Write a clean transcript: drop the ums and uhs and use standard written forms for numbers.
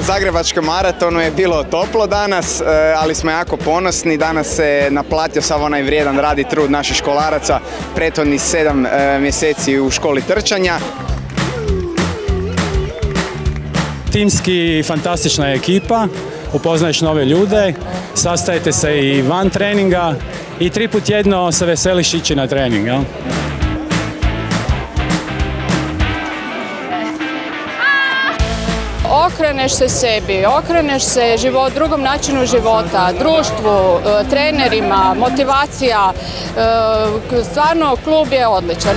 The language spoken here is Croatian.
Zagrebačkom maratonu je bilo toplo danas, ali smo jako ponosni. Danas se naplatio sav onaj vrijedan rad i trud naših školaraca prethodnih 7 mjeseci u školi trčanja. Timski fantastična je ekipa, upoznaješ nove ljude, sastajete se i van treninga i 3 puta tjedno se veseliš ići na trening. Ja? Okreneš se sebi, okreneš se drugom načinu života, društvu, trenerima, motivacija. Stvarno klub je odličan.